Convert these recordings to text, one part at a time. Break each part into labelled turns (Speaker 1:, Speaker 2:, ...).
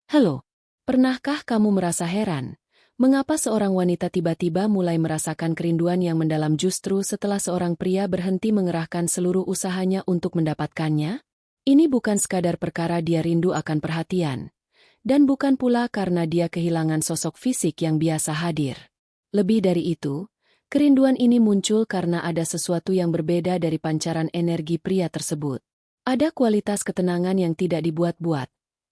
Speaker 1: Halo, pernahkah kamu merasa heran? Mengapa seorang wanita tiba-tiba mulai merasakan kerinduan yang mendalam justru setelah seorang pria berhenti mengerahkan seluruh usahanya untuk mendapatkannya? Ini bukan sekadar perkara dia rindu akan perhatian, dan bukan pula karena dia kehilangan sosok fisik yang biasa hadir. Lebih dari itu, kerinduan ini muncul karena ada sesuatu yang berbeda dari pancaran energi pria tersebut. Ada kualitas ketenangan yang tidak dibuat-buat.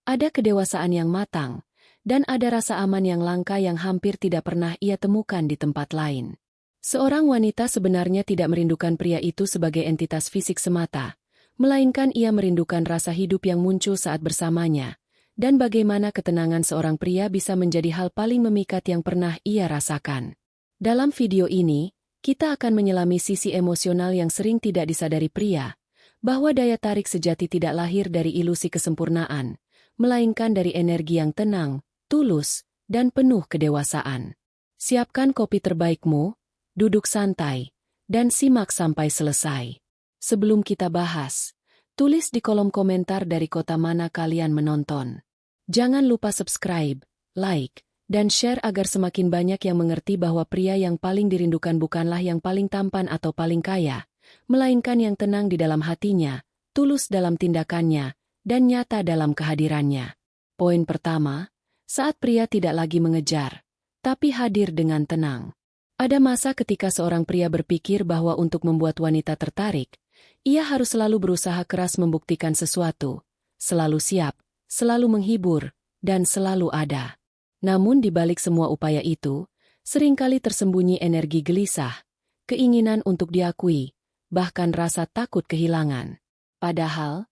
Speaker 1: Ada kedewasaan yang matang, dan ada rasa aman yang langka yang hampir tidak pernah ia temukan di tempat lain. Seorang wanita sebenarnya tidak merindukan pria itu sebagai entitas fisik semata, melainkan ia merindukan rasa hidup yang muncul saat bersamanya, dan bagaimana ketenangan seorang pria bisa menjadi hal paling memikat yang pernah ia rasakan. Dalam video ini, kita akan menyelami sisi emosional yang sering tidak disadari pria, bahwa daya tarik sejati tidak lahir dari ilusi kesempurnaan, melainkan dari energi yang tenang, tulus, dan penuh kedewasaan. Siapkan kopi terbaikmu, duduk santai, dan simak sampai selesai. Sebelum kita bahas, tulis di kolom komentar dari kota mana kalian menonton. Jangan lupa subscribe, like, dan share agar semakin banyak yang mengerti bahwa pria yang paling dirindukan bukanlah yang paling tampan atau paling kaya, melainkan yang tenang di dalam hatinya, tulus dalam tindakannya, dan nyata dalam kehadirannya. Poin pertama, saat pria tidak lagi mengejar, tapi hadir dengan tenang. Ada masa ketika seorang pria berpikir bahwa untuk membuat wanita tertarik, ia harus selalu berusaha keras membuktikan sesuatu, selalu siap, selalu menghibur, dan selalu ada. Namun di balik semua upaya itu, seringkali tersembunyi energi gelisah, keinginan untuk diakui, bahkan rasa takut kehilangan. Padahal,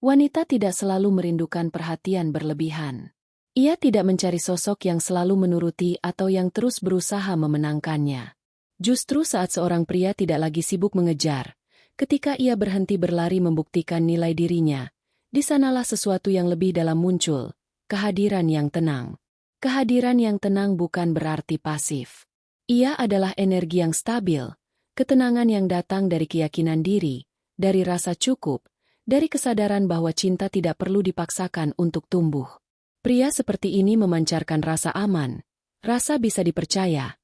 Speaker 1: wanita tidak selalu merindukan perhatian berlebihan. Ia tidak mencari sosok yang selalu menuruti atau yang terus berusaha memenangkannya. Justru saat seorang pria tidak lagi sibuk mengejar, ketika ia berhenti berlari membuktikan nilai dirinya, di sanalah sesuatu yang lebih dalam muncul, kehadiran yang tenang. Kehadiran yang tenang bukan berarti pasif. Ia adalah energi yang stabil, ketenangan yang datang dari keyakinan diri, dari rasa cukup, dari kesadaran bahwa cinta tidak perlu dipaksakan untuk tumbuh. Pria seperti ini memancarkan rasa aman, rasa bisa dipercaya,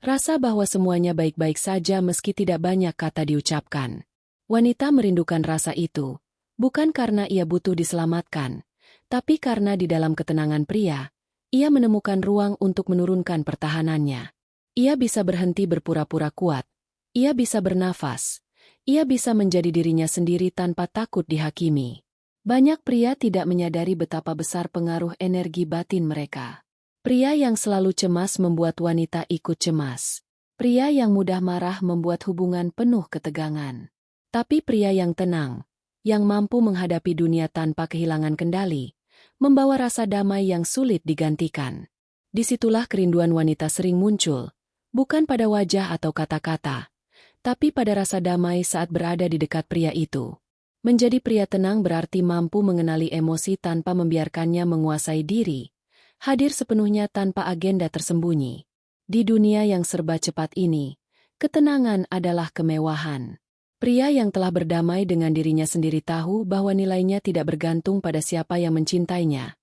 Speaker 1: rasa bahwa semuanya baik-baik saja meski tidak banyak kata diucapkan. Wanita merindukan rasa itu, bukan karena ia butuh diselamatkan, tapi karena di dalam ketenangan pria, ia menemukan ruang untuk menurunkan pertahanannya. Ia bisa berhenti berpura-pura kuat, ia bisa bernafas, ia bisa menjadi dirinya sendiri tanpa takut dihakimi. Banyak pria tidak menyadari betapa besar pengaruh energi batin mereka. Pria yang selalu cemas membuat wanita ikut cemas. Pria yang mudah marah membuat hubungan penuh ketegangan. Tapi pria yang tenang, yang mampu menghadapi dunia tanpa kehilangan kendali, membawa rasa damai yang sulit digantikan. Disitulah kerinduan wanita sering muncul, bukan pada wajah atau kata-kata, tapi pada rasa damai saat berada di dekat pria itu. Menjadi pria tenang berarti mampu mengenali emosi tanpa membiarkannya menguasai diri, hadir sepenuhnya tanpa agenda tersembunyi. Di dunia yang serba cepat ini, ketenangan adalah kemewahan. Pria yang telah berdamai dengan dirinya sendiri tahu bahwa nilainya tidak bergantung pada siapa yang mencintainya,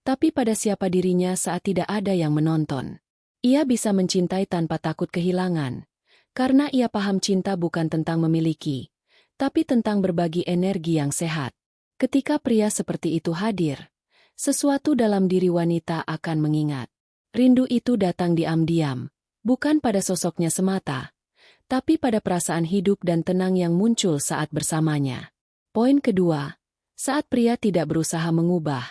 Speaker 1: tapi pada siapa dirinya saat tidak ada yang menonton. Ia bisa mencintai tanpa takut kehilangan, karena ia paham cinta bukan tentang memiliki, tapi tentang berbagi energi yang sehat. Ketika pria seperti itu hadir, sesuatu dalam diri wanita akan mengingat. Rindu itu datang diam-diam, bukan pada sosoknya semata, tapi pada perasaan hidup dan tenang yang muncul saat bersamanya. Poin kedua, saat pria tidak berusaha mengubah,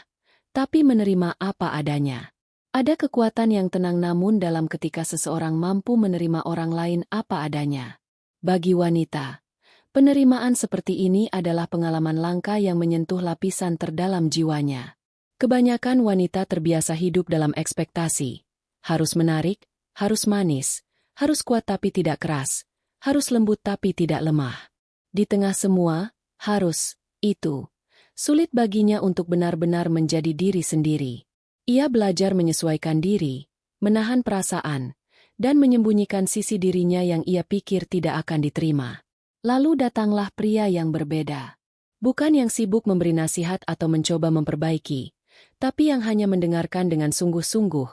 Speaker 1: tapi menerima apa adanya. Ada kekuatan yang tenang namun dalam ketika seseorang mampu menerima orang lain apa adanya. Bagi wanita, penerimaan seperti ini adalah pengalaman langka yang menyentuh lapisan terdalam jiwanya. Kebanyakan wanita terbiasa hidup dalam ekspektasi. Harus menarik, harus manis, harus kuat tapi tidak keras, harus lembut tapi tidak lemah. Di tengah semua, harus, itu, sulit baginya untuk benar-benar menjadi diri sendiri. Ia belajar menyesuaikan diri, menahan perasaan, dan menyembunyikan sisi dirinya yang ia pikir tidak akan diterima. Lalu datanglah pria yang berbeda. Bukan yang sibuk memberi nasihat atau mencoba memperbaiki, tapi yang hanya mendengarkan dengan sungguh-sungguh,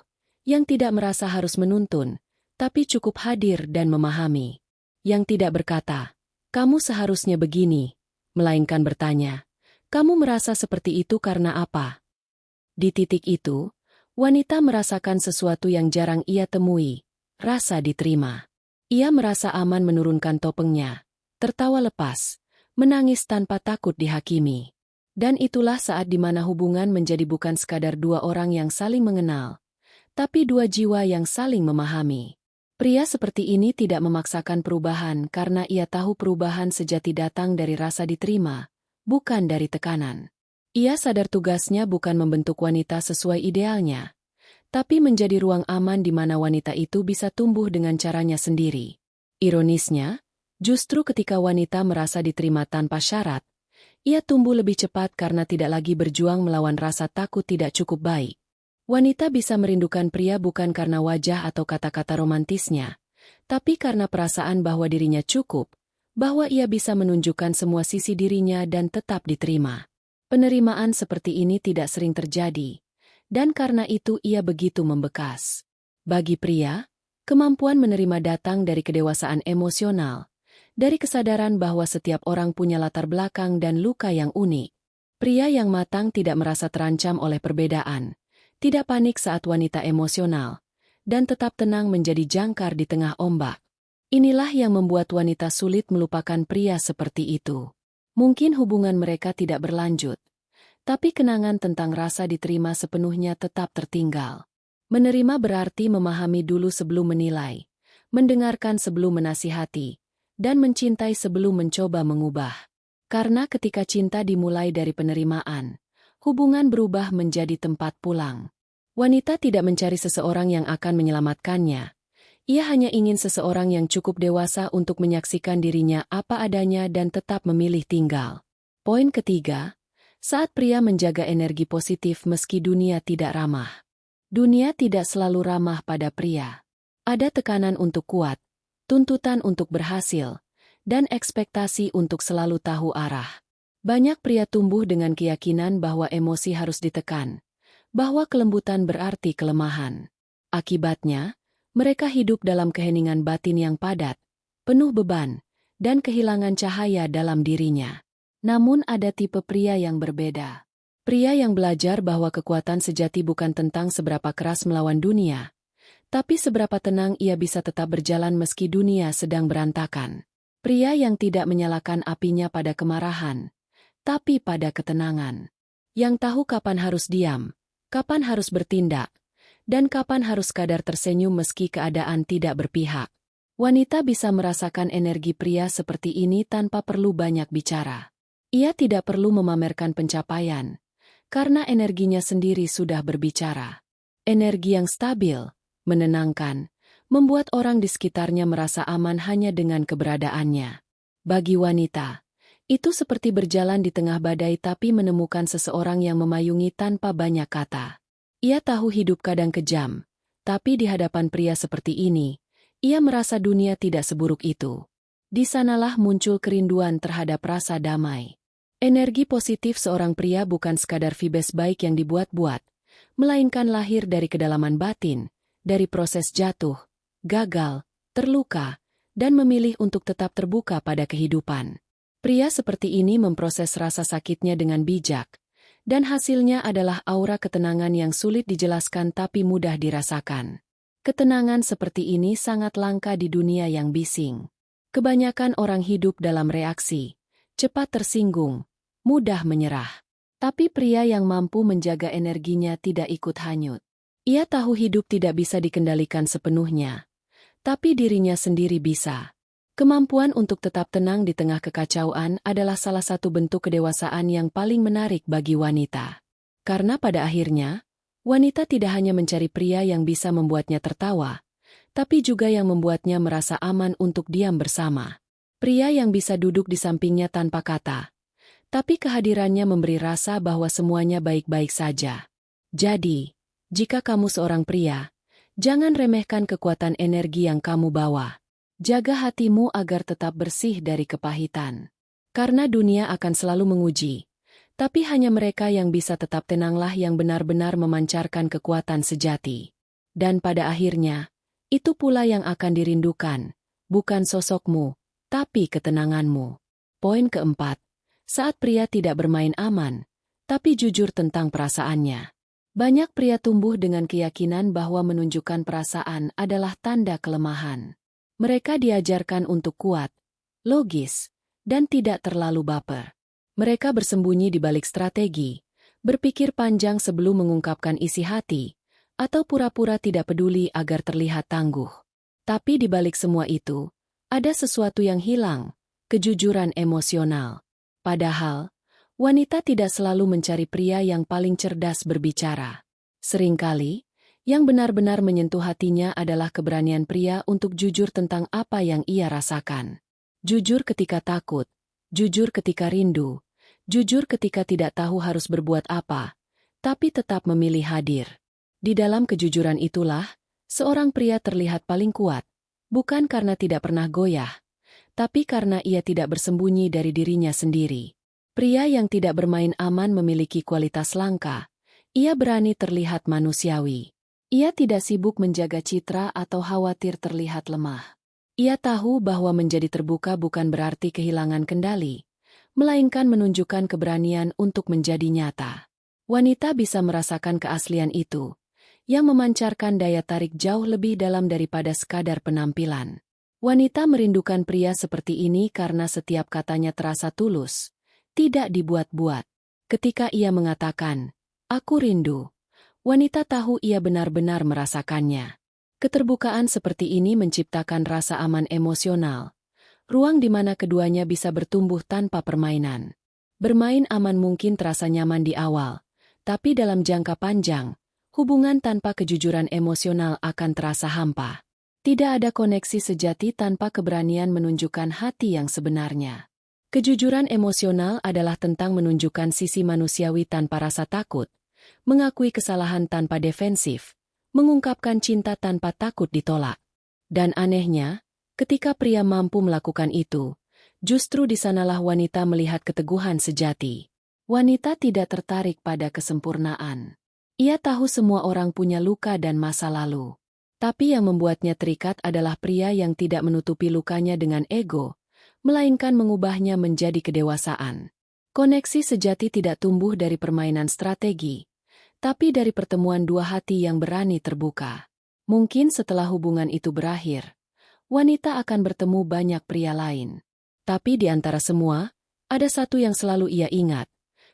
Speaker 1: yang tidak merasa harus menuntun, tapi cukup hadir dan memahami. Yang tidak berkata, "Kamu seharusnya begini," melainkan bertanya, "Kamu merasa seperti itu karena apa?" Di titik itu, wanita merasakan sesuatu yang jarang ia temui, rasa diterima. Ia merasa aman menurunkan topengnya, tertawa lepas, menangis tanpa takut dihakimi. Dan itulah saat di mana hubungan menjadi bukan sekadar dua orang yang saling mengenal, tapi dua jiwa yang saling memahami. Pria seperti ini tidak memaksakan perubahan karena ia tahu perubahan sejati datang dari rasa diterima, bukan dari tekanan. Ia sadar tugasnya bukan membentuk wanita sesuai idealnya, tapi menjadi ruang aman di mana wanita itu bisa tumbuh dengan caranya sendiri. Ironisnya, justru ketika wanita merasa diterima tanpa syarat, ia tumbuh lebih cepat karena tidak lagi berjuang melawan rasa takut tidak cukup baik. Wanita bisa merindukan pria bukan karena wajah atau kata-kata romantisnya, tapi karena perasaan bahwa dirinya cukup, bahwa ia bisa menunjukkan semua sisi dirinya dan tetap diterima. Penerimaan seperti ini tidak sering terjadi, dan karena itu ia begitu membekas. Bagi pria, kemampuan menerima datang dari kedewasaan emosional, dari kesadaran bahwa setiap orang punya latar belakang dan luka yang unik. Pria yang matang tidak merasa terancam oleh perbedaan, tidak panik saat wanita emosional, dan tetap tenang menjadi jangkar di tengah ombak. Inilah yang membuat wanita sulit melupakan pria seperti itu. Mungkin hubungan mereka tidak berlanjut, tapi kenangan tentang rasa diterima sepenuhnya tetap tertinggal. Menerima berarti memahami dulu sebelum menilai, mendengarkan sebelum menasihati, dan mencintai sebelum mencoba mengubah. Karena ketika cinta dimulai dari penerimaan, hubungan berubah menjadi tempat pulang. Wanita tidak mencari seseorang yang akan menyelamatkannya. Ia hanya ingin seseorang yang cukup dewasa untuk menyaksikan dirinya apa adanya dan tetap memilih tinggal. Poin ketiga, saat pria menjaga energi positif meski dunia tidak ramah. Dunia tidak selalu ramah pada pria. Ada tekanan untuk kuat, tuntutan untuk berhasil, dan ekspektasi untuk selalu tahu arah. Banyak pria tumbuh dengan keyakinan bahwa emosi harus ditekan, bahwa kelembutan berarti kelemahan. Akibatnya, mereka hidup dalam keheningan batin yang padat, penuh beban, dan kehilangan cahaya dalam dirinya. Namun ada tipe pria yang berbeda. Pria yang belajar bahwa kekuatan sejati bukan tentang seberapa keras melawan dunia, tapi seberapa tenang ia bisa tetap berjalan meski dunia sedang berantakan. Pria yang tidak menyalakan apinya pada kemarahan, tapi pada ketenangan. Yang tahu kapan harus diam, kapan harus bertindak, dan kapan harus kadar tersenyum meski keadaan tidak berpihak. Wanita bisa merasakan energi pria seperti ini tanpa perlu banyak bicara. Ia tidak perlu memamerkan pencapaian, karena energinya sendiri sudah berbicara. Energi yang stabil, menenangkan, membuat orang di sekitarnya merasa aman hanya dengan keberadaannya. Bagi wanita, itu seperti berjalan di tengah badai tapi menemukan seseorang yang memayungi tanpa banyak kata. Ia tahu hidup kadang kejam, tapi di hadapan pria seperti ini, ia merasa dunia tidak seburuk itu. Di sanalah muncul kerinduan terhadap rasa damai. Energi positif seorang pria bukan sekadar vibes baik yang dibuat-buat, melainkan lahir dari kedalaman batin, dari proses jatuh, gagal, terluka, dan memilih untuk tetap terbuka pada kehidupan. Pria seperti ini memproses rasa sakitnya dengan bijak, dan hasilnya adalah aura ketenangan yang sulit dijelaskan tapi mudah dirasakan. Ketenangan seperti ini sangat langka di dunia yang bising. Kebanyakan orang hidup dalam reaksi, cepat tersinggung, mudah menyerah. Tapi pria yang mampu menjaga energinya tidak ikut hanyut. Ia tahu hidup tidak bisa dikendalikan sepenuhnya, tapi dirinya sendiri bisa. Kemampuan untuk tetap tenang di tengah kekacauan adalah salah satu bentuk kedewasaan yang paling menarik bagi wanita. Karena pada akhirnya, wanita tidak hanya mencari pria yang bisa membuatnya tertawa, tapi juga yang membuatnya merasa aman untuk diam bersama. Pria yang bisa duduk di sampingnya tanpa kata, tapi kehadirannya memberi rasa bahwa semuanya baik-baik saja. Jadi, jika kamu seorang pria, jangan remehkan kekuatan energi yang kamu bawa. Jaga hatimu agar tetap bersih dari kepahitan. Karena dunia akan selalu menguji, Tapi hanya mereka yang bisa tetap tenanglah yang benar-benar memancarkan kekuatan sejati. Dan pada akhirnya, itu pula yang akan dirindukan, bukan sosokmu, tapi ketenanganmu. Poin keempat, saat pria tidak bermain aman, tapi jujur tentang perasaannya. Banyak pria tumbuh dengan keyakinan bahwa menunjukkan perasaan adalah tanda kelemahan. Mereka diajarkan untuk kuat, logis, dan tidak terlalu baper. Mereka bersembunyi di balik strategi, berpikir panjang sebelum mengungkapkan isi hati, atau pura-pura tidak peduli agar terlihat tangguh. Tapi di balik semua itu, ada sesuatu yang hilang, kejujuran emosional. Padahal, wanita tidak selalu mencari pria yang paling cerdas berbicara. Seringkali, yang benar-benar menyentuh hatinya adalah keberanian pria untuk jujur tentang apa yang ia rasakan. Jujur ketika takut, jujur ketika rindu, jujur ketika tidak tahu harus berbuat apa, tapi tetap memilih hadir. Di dalam kejujuran itulah, seorang pria terlihat paling kuat, bukan karena tidak pernah goyah, tapi karena ia tidak bersembunyi dari dirinya sendiri. Pria yang tidak bermain aman memiliki kualitas langka. Ia berani terlihat manusiawi. Ia tidak sibuk menjaga citra atau khawatir terlihat lemah. Ia tahu bahwa menjadi terbuka bukan berarti kehilangan kendali, melainkan menunjukkan keberanian untuk menjadi nyata. Wanita bisa merasakan keaslian itu, yang memancarkan daya tarik jauh lebih dalam daripada sekadar penampilan. Wanita merindukan pria seperti ini karena setiap katanya terasa tulus, tidak dibuat-buat. Ketika ia mengatakan, "Aku rindu," wanita tahu ia benar-benar merasakannya. Keterbukaan seperti ini menciptakan rasa aman emosional, ruang di mana keduanya bisa bertumbuh tanpa permainan. Bermain aman mungkin terasa nyaman di awal, tapi dalam jangka panjang, hubungan tanpa kejujuran emosional akan terasa hampa. Tidak ada koneksi sejati tanpa keberanian menunjukkan hati yang sebenarnya. Kejujuran emosional adalah tentang menunjukkan sisi manusiawi tanpa rasa takut, mengakui kesalahan tanpa defensif, mengungkapkan cinta tanpa takut ditolak. Dan anehnya, ketika pria mampu melakukan itu, justru di sanalah wanita melihat keteguhan sejati. Wanita tidak tertarik pada kesempurnaan. Ia tahu semua orang punya luka dan masa lalu. Tapi yang membuatnya terikat adalah pria yang tidak menutupi lukanya dengan ego, melainkan mengubahnya menjadi kedewasaan. Koneksi sejati tidak tumbuh dari permainan strategi, tapi dari pertemuan dua hati yang berani terbuka. Mungkin setelah hubungan itu berakhir, wanita akan bertemu banyak pria lain. Tapi di antara semua, ada satu yang selalu ia ingat.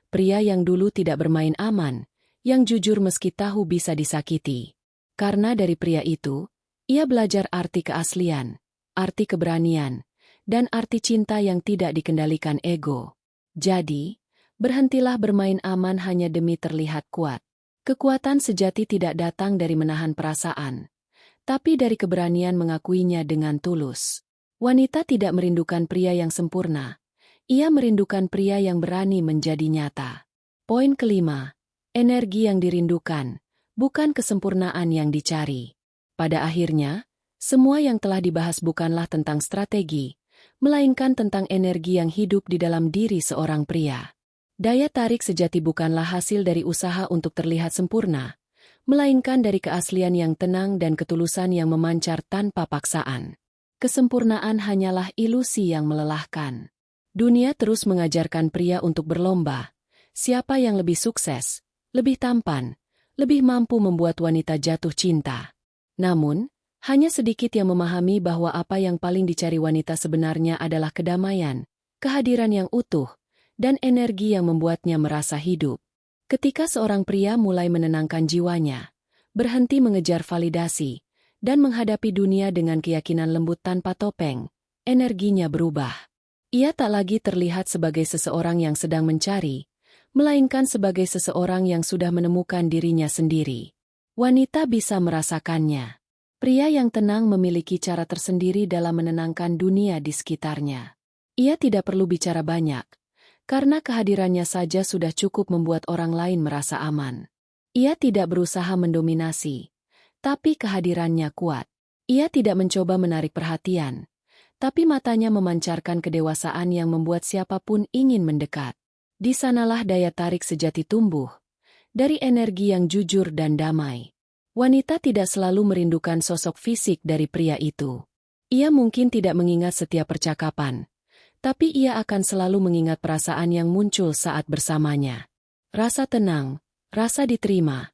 Speaker 1: Pria yang dulu tidak bermain aman, yang jujur meski tahu bisa disakiti. Karena dari pria itu, ia belajar arti keaslian, arti keberanian, dan arti cinta yang tidak dikendalikan ego. Jadi, berhentilah bermain aman hanya demi terlihat kuat. Kekuatan sejati tidak datang dari menahan perasaan, tapi dari keberanian mengakuinya dengan tulus. Wanita tidak merindukan pria yang sempurna. Ia merindukan pria yang berani menjadi nyata. Poin kelima, energi yang dirindukan, bukan kesempurnaan yang dicari. Pada akhirnya, semua yang telah dibahas bukanlah tentang strategi, melainkan tentang energi yang hidup di dalam diri seorang pria. Daya tarik sejati bukanlah hasil dari usaha untuk terlihat sempurna, melainkan dari keaslian yang tenang dan ketulusan yang memancar tanpa paksaan. Kesempurnaan hanyalah ilusi yang melelahkan. Dunia terus mengajarkan pria untuk berlomba. Siapa yang lebih sukses, lebih tampan, lebih mampu membuat wanita jatuh cinta. Namun, hanya sedikit yang memahami bahwa apa yang paling dicari wanita sebenarnya adalah kedamaian, kehadiran yang utuh, dan energi yang membuatnya merasa hidup. Ketika seorang pria mulai menenangkan jiwanya, berhenti mengejar validasi, dan menghadapi dunia dengan keyakinan lembut tanpa topeng, energinya berubah. Ia tak lagi terlihat sebagai seseorang yang sedang mencari, melainkan sebagai seseorang yang sudah menemukan dirinya sendiri. Wanita bisa merasakannya. Pria yang tenang memiliki cara tersendiri dalam menenangkan dunia di sekitarnya. Ia tidak perlu bicara banyak, karena kehadirannya saja sudah cukup membuat orang lain merasa aman. Ia tidak berusaha mendominasi, tapi kehadirannya kuat. Ia tidak mencoba menarik perhatian, tapi matanya memancarkan kedewasaan yang membuat siapapun ingin mendekat. Di sanalah daya tarik sejati tumbuh, dari energi yang jujur dan damai. Wanita tidak selalu merindukan sosok fisik dari pria itu. Ia mungkin tidak mengingat setiap percakapan, tapi ia akan selalu mengingat perasaan yang muncul saat bersamanya. Rasa tenang, rasa diterima,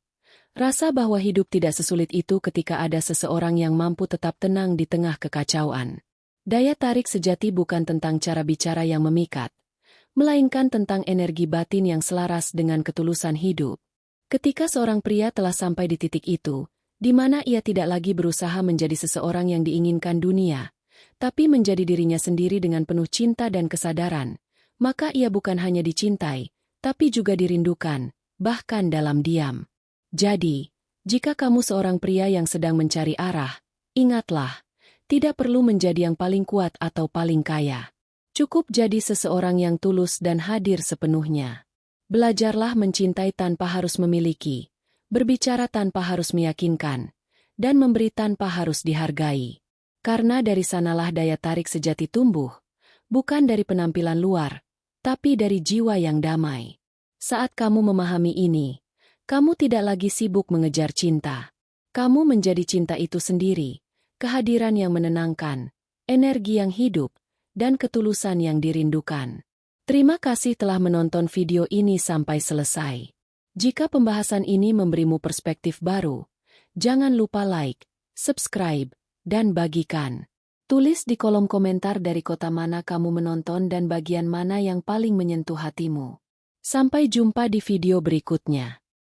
Speaker 1: rasa bahwa hidup tidak sesulit itu ketika ada seseorang yang mampu tetap tenang di tengah kekacauan. Daya tarik sejati bukan tentang cara bicara yang memikat, melainkan tentang energi batin yang selaras dengan ketulusan hidup. Ketika seorang pria telah sampai di titik itu, di mana ia tidak lagi berusaha menjadi seseorang yang diinginkan dunia, tapi menjadi dirinya sendiri dengan penuh cinta dan kesadaran, maka ia bukan hanya dicintai, tapi juga dirindukan, bahkan dalam diam. Jadi, jika kamu seorang pria yang sedang mencari arah, ingatlah, tidak perlu menjadi yang paling kuat atau paling kaya. Cukup jadi seseorang yang tulus dan hadir sepenuhnya. Belajarlah mencintai tanpa harus memiliki, berbicara tanpa harus meyakinkan, dan memberi tanpa harus dihargai. Karena dari sanalah daya tarik sejati tumbuh, bukan dari penampilan luar, tapi dari jiwa yang damai. Saat kamu memahami ini, kamu tidak lagi sibuk mengejar cinta. Kamu menjadi cinta itu sendiri, kehadiran yang menenangkan, energi yang hidup, dan ketulusan yang dirindukan. Terima kasih telah menonton video ini sampai selesai. Jika pembahasan ini memberimu perspektif baru, jangan lupa like, subscribe, dan bagikan. Tulis di kolom komentar dari kota mana kamu menonton dan bagian mana yang paling menyentuh hatimu. Sampai jumpa di video berikutnya.